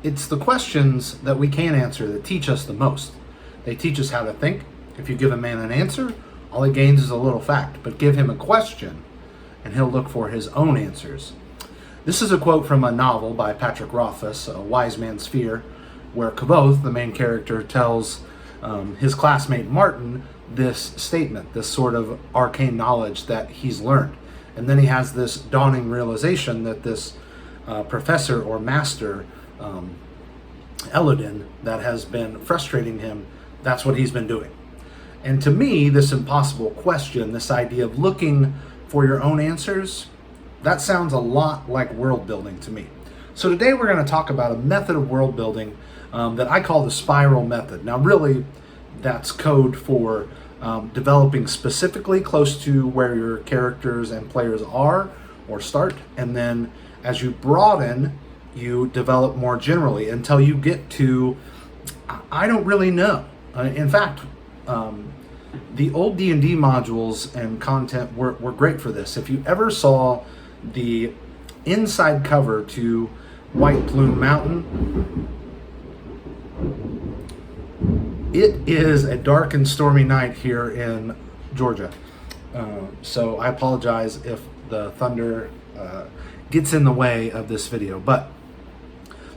It's the questions that we can answer that teach us the most. They teach us how to think. If you give a man an answer, all he gains is a little fact, but give him a question and he'll look for his own answers. This is a quote from a novel by Patrick Rothfuss, A Wise Man's Fear, where Kavoth, the main character, tells his classmate Martin this statement, this sort of arcane knowledge that he's learned. And then he has this dawning realization that this professor or master, Elodin, that has been frustrating him, that's what he's been doing. And to me, this impossible question, this idea of looking for your own answers, that sounds a lot like world building to me. So today we're going to talk about a method of world building that I call the spiral method. Now really, that's code for developing specifically close to where your characters and players are or start, and then as you broaden, you develop more generally until you get to, I don't really know. In fact, the old D&D modules and content were great for this. If you ever saw the inside cover to White Plume Mountain, it is a dark and stormy night here in Georgia. So I apologize if the thunder gets in the way of this video. But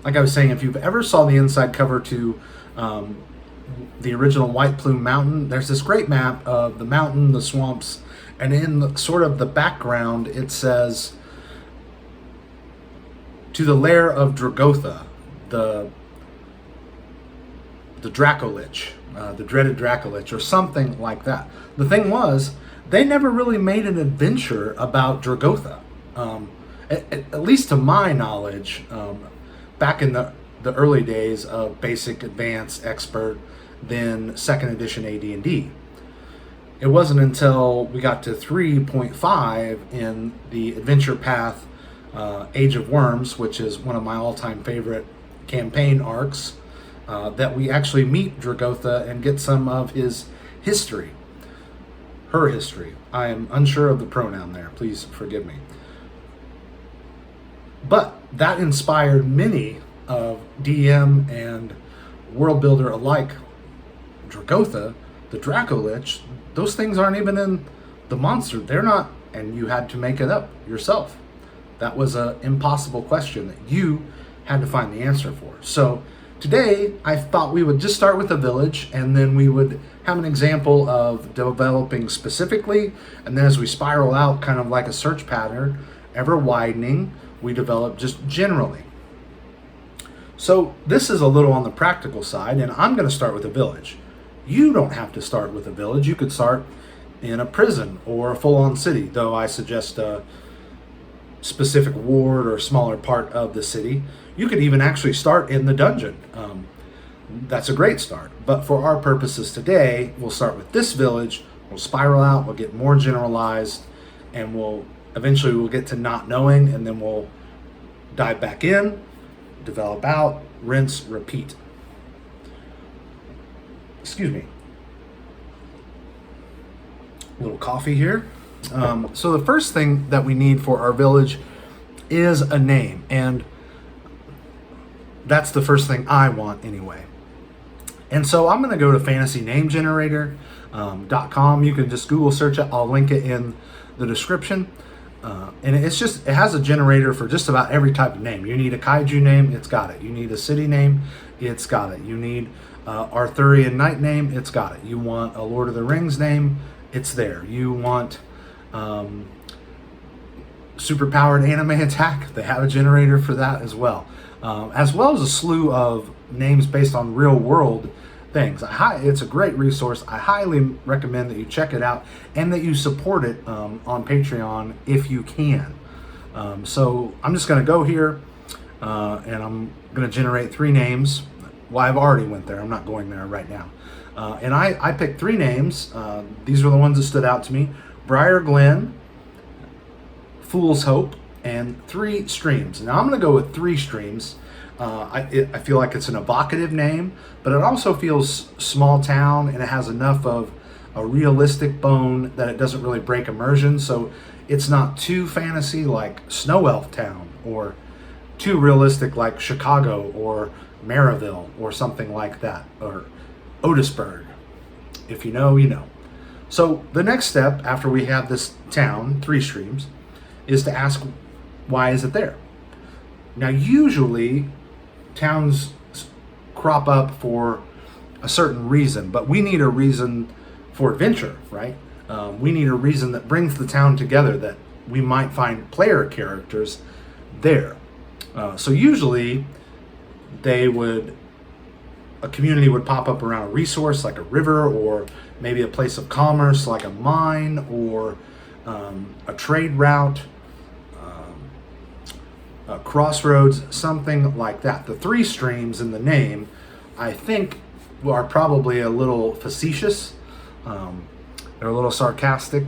like I was saying, if you've ever saw the inside cover to the original White Plume Mountain, there's this great map of the mountain, the swamps, and in sort of the background it says, to the lair of Dragotha, the Dracolich, the dreaded Dracolich, or something like that. The thing was, they never really made an adventure about Dragotha. At least to my knowledge, back in the early days of basic, advanced, expert, then 2nd edition AD&D. It wasn't until we got to 3.5 in the Adventure Path Age of Worms, which is one of my all-time favorite campaign arcs, that we actually meet Dragotha and get some of his history. Her history. I am unsure of the pronoun there. Please forgive me. But that inspired many of DM and world builder alike. Dragotha, the Dracolich, those things aren't even in the monster. They're not, and you had to make it up yourself. That was an impossible question that you had to find the answer for. So today, I thought we would just start with a village, and then we would have an example of developing specifically, and then as we spiral out, kind of like a search pattern, ever widening, we develop just generally. So this is a little on the practical side, and I'm going to start with a village. You don't have to start with a village. You could start in a prison or a full-on city, though I suggest a specific ward or smaller part of the city. You could even actually start in the dungeon. That's a great start. But for our purposes today, we'll start with this village, we'll spiral out, we'll get more generalized, and eventually we'll get to not knowing, and then we'll dive back in, develop out, rinse, repeat. Excuse me. A little coffee here. So the first thing that we need for our village is a name, and that's the first thing I want anyway. And so I'm going to go to fantasynamegenerator.com. You can just Google search it. I'll link it in the description. And it has a generator for just about every type of name. You need a kaiju name, it's got it. You need a city name, it's got it. You need Arthurian knight name, it's got it. You want a Lord of the Rings name, it's there. You want super-powered anime attack, they have a generator for that as well as a slew of names based on real-world things. It's a great resource. I highly recommend that you check it out and that you support it on Patreon if you can. So I'm just going to go here and I'm going to generate 3 names. Well, I've already went there. I'm not going there right now. And I picked 3 names. These are the ones that stood out to me. Briar Glen, Fool's Hope, and 3 streams. Now I'm going to go with 3 streams. I feel like it's an evocative name, but it also feels small town, and it has enough of a realistic bone that it doesn't really break immersion. So it's not too fantasy like Snow Elf Town, or too realistic like Chicago or Maryville or something like that, or Otisburg. If you know, you know. So the next step after we have this town, Three Streams, is to ask, why is it there? Now, usually towns crop up for a certain reason, but we need a reason for adventure, right? We need a reason that brings the town together, that we might find player characters there. So usually a community would pop up around a resource like a river, or maybe a place of commerce like a mine, or a trade route, crossroads, something like that. The Three Streams in the name, I think, are probably a little facetious. They're a little sarcastic.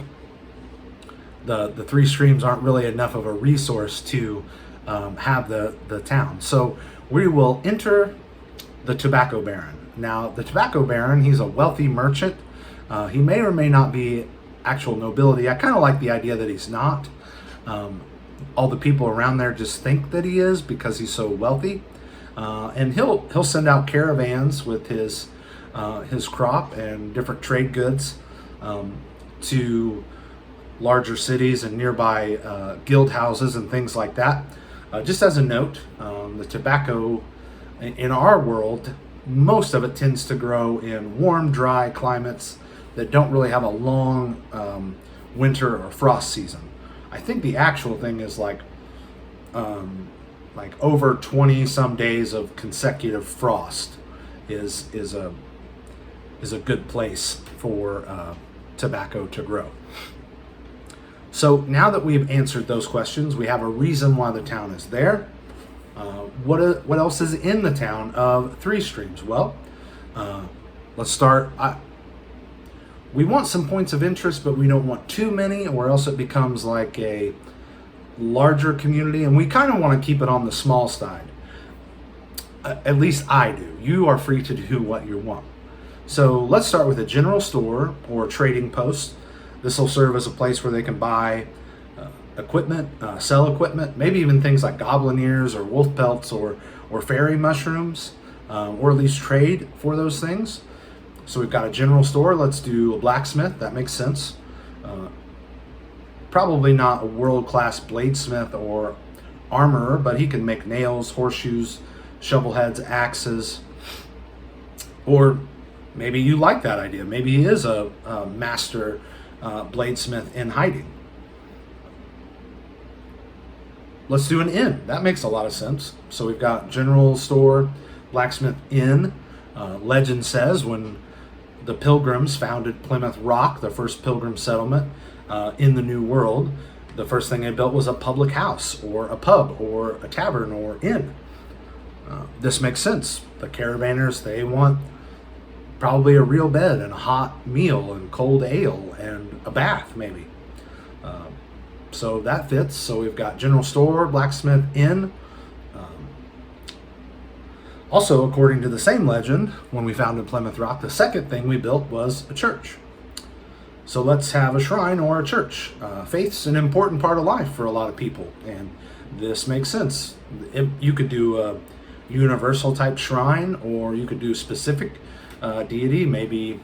The Three Streams aren't really enough of a resource to have the town. So we will enter the Tobacco Baron. Now, the Tobacco Baron, he's a wealthy merchant. He may or may not be actual nobility. I kind of like the idea that he's not. All the people around there just think that he is because he's so wealthy. And he'll send out caravans with his crop and different trade goods to larger cities and nearby guild houses and things like that. Just as a note, the tobacco in our world, most of it tends to grow in warm, dry climates that don't really have a long winter or frost season. I think the actual thing is like over 20 some days of consecutive frost is a good place for tobacco to grow. So now that we've answered those questions, we have a reason why the town is there. What else is in the town of Three Streams? Well, let's start. We want some points of interest, but we don't want too many, or else it becomes like a larger community, and we kind of want to keep it on the small side. At least I do. You are free to do what you want. So let's start with a general store or trading post. This will serve as a place where they can buy equipment, sell equipment, maybe even things like goblin ears or wolf pelts or fairy mushrooms, or at least trade for those things. So we've got a general store. Let's do a blacksmith. That makes sense. Probably not a world-class bladesmith or armorer, but he can make nails, horseshoes, shovel heads, axes. Or maybe you like that idea. Maybe he is a master bladesmith in hiding. Let's do an inn. That makes a lot of sense. So we've got general store, blacksmith, inn. Legend says when the Pilgrims founded Plymouth Rock, the first pilgrim settlement in the New World, the first thing they built was a public house or a pub or a tavern or inn. This makes sense. The caravanners, they want probably a real bed and a hot meal and cold ale and a bath maybe. So that fits. So we've got general store, blacksmith, inn. Also, according to the same legend, when we founded Plymouth Rock, the second thing we built was a church. So let's have a shrine or a church. Faith's an important part of life for a lot of people, and this makes sense. You could do a universal type shrine, or you could do specific deity. Maybe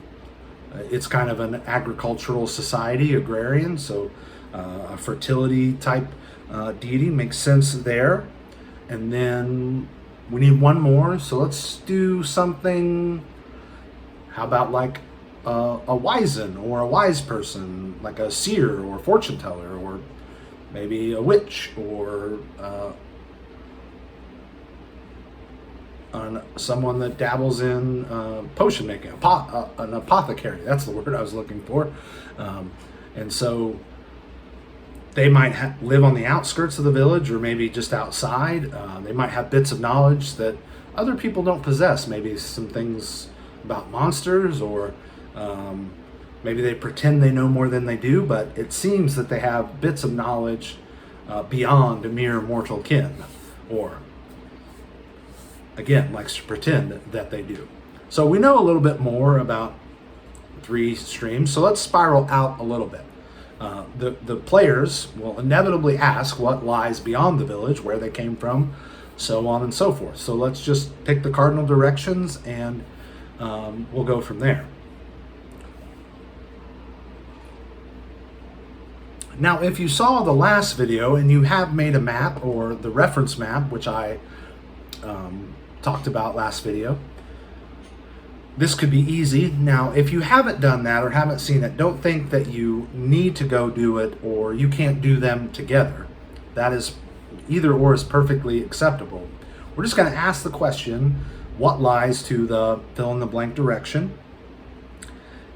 it's kind of an agricultural society, agrarian, so a fertility type deity makes sense there. And then we need one more, so let's do something. How about like a wizen or a wise person, like a seer or fortune teller, or maybe a witch, or someone that dabbles in potion making, an apothecary. That's the word I was looking for. And so they might live on the outskirts of the village, or maybe just outside. They might have bits of knowledge that other people don't possess. Maybe some things about monsters, or maybe they pretend they know more than they do, but it seems that they have bits of knowledge beyond a mere mortal kin. Or again, likes to pretend that they do. So we know a little bit more about three streams, so let's spiral out a little bit. The players will inevitably ask what lies beyond the village, where they came from, so on and so forth. So let's just pick the cardinal directions and we'll go from there. Now, if you saw the last video and you have made a map or the reference map, which I talked about last video, this could be easy. Now, if you haven't done that or haven't seen it, don't think that you need to go do it or you can't do them together. That is, either or is perfectly acceptable. We're just going to ask the question, what lies to the fill in the blank direction?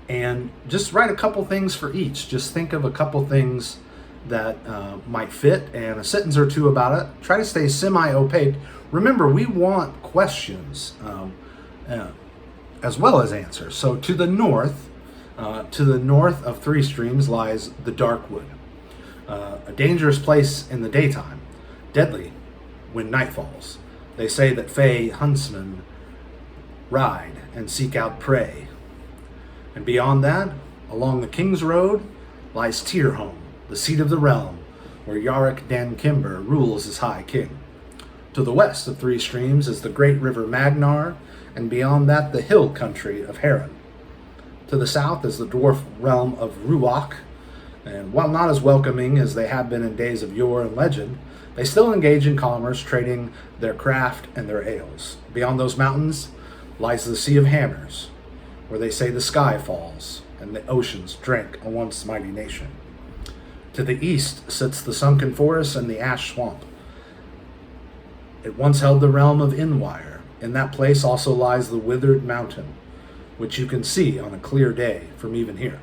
And just write a couple things for each. Just think of a couple things that might fit and a sentence or two about it. Try to stay semi-opaque. Remember, we want questions as well as answers. So to the north of Three Streams lies the Darkwood, a dangerous place in the daytime, deadly when night falls. They say that Fey huntsmen ride and seek out prey. And beyond that, along the King's Road, lies Tyrholm, the seat of the realm, where Yarick Dan Kimber rules as High King. To the west of Three Streams is the great river Magnar, and beyond that, the hill country of Heron. To the south is the dwarf realm of Ruach, and while not as welcoming as they have been in days of yore and legend, they still engage in commerce, trading their craft and their ales. Beyond those mountains lies the Sea of Hammers, where they say the sky falls and the oceans drink a once mighty nation. To the east sits the sunken forest and the ash swamp. It once held the realm of Inwire. In that place also lies the withered mountain, which you can see on a clear day from even here.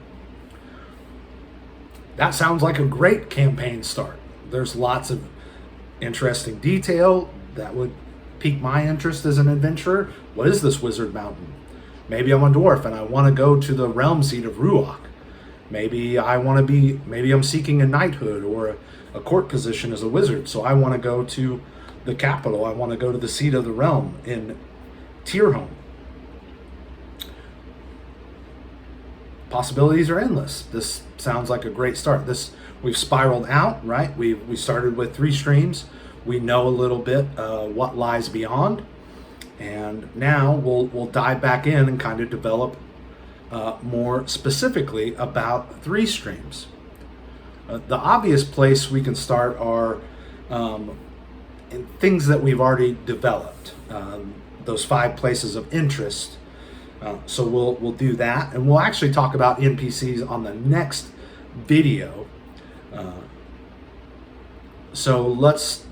That sounds like a great campaign start. There's lots of interesting detail that would pique my interest as an adventurer. What is this wizard mountain? Maybe I'm a dwarf and I want to go to the realm seat of Ruach. Maybe I'm seeking a knighthood or a court position as a wizard, so I want to go to the capital. I want to go to the seat of the realm in Tyrholm. Possibilities are endless. This sounds like a great start. We've spiraled out, right? We started with Three Streams. We know a little bit what lies beyond. And now we'll dive back in and kind of develop more specifically about Three Streams. The obvious place we can start are in things that we've already developed, those 5 places of interest. So we'll do that, and we'll actually talk about NPCs on the next video. So let's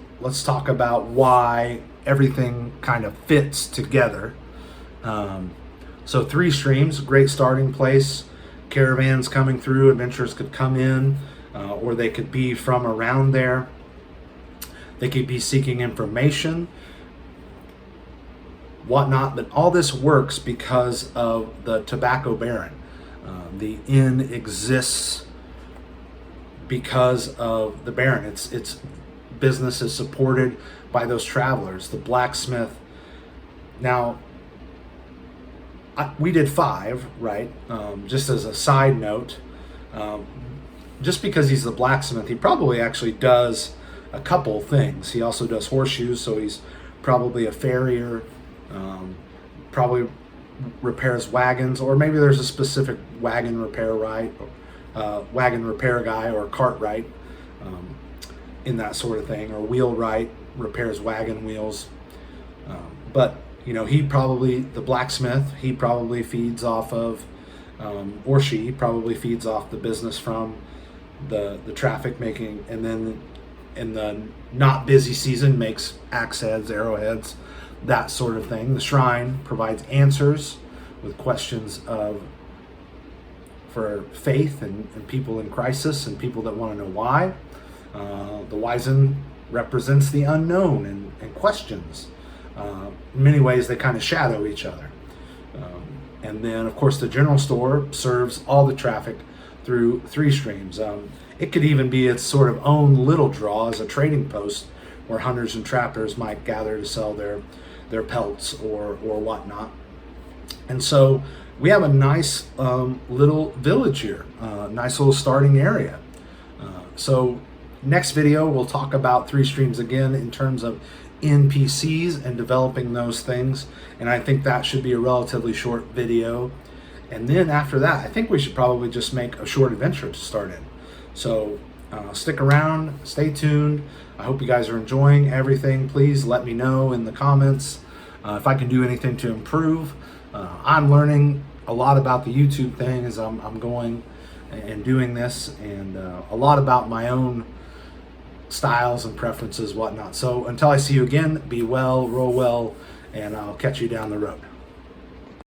talk about why everything kind of fits together. So Three Streams, great starting place. Caravans coming through, adventurers could come in, or they could be from around there. They could be seeking information, whatnot, but all this works because of the Tobacco Baron. The inn exists because of the Baron. Its business is supported by those travelers. The blacksmith. Now, we did 5, right? Just as a side note, just because he's the blacksmith, he probably actually does a couple things. He also does horseshoes, so he's probably a farrier, probably repairs wagons, or maybe there's a specific wagon repair guy or cartwright in that sort of thing, or wheelwright, repairs wagon wheels. But the blacksmith, he probably feeds off of, or she probably feeds off the business from the traffic making, and then in the not busy season makes axe heads, arrowheads, that sort of thing. The shrine provides answers with questions for faith and people in crisis and people that want to know why. The wizen represents the unknown and questions. In many ways, they kind of shadow each other. And then, of course, the general store serves all the traffic through Three Streams. It could even be its sort of own little draw as a trading post where hunters and trappers might gather to sell their their pelts or whatnot. And so we have a nice little village here, nice little starting area. So next video, we'll talk about 3 streams again in terms of NPCs and developing those things. And I think that should be a relatively short video. And then after that, I think we should probably just make a short adventure to start in. So stick around, stay tuned. I hope you guys are enjoying everything. Please let me know in the comments if I can do anything to improve. I'm learning a lot about the YouTube thing as I'm going and doing this, and a lot about my own styles and preferences, whatnot. So until I see you again, be well, roll well, and I'll catch you down the road.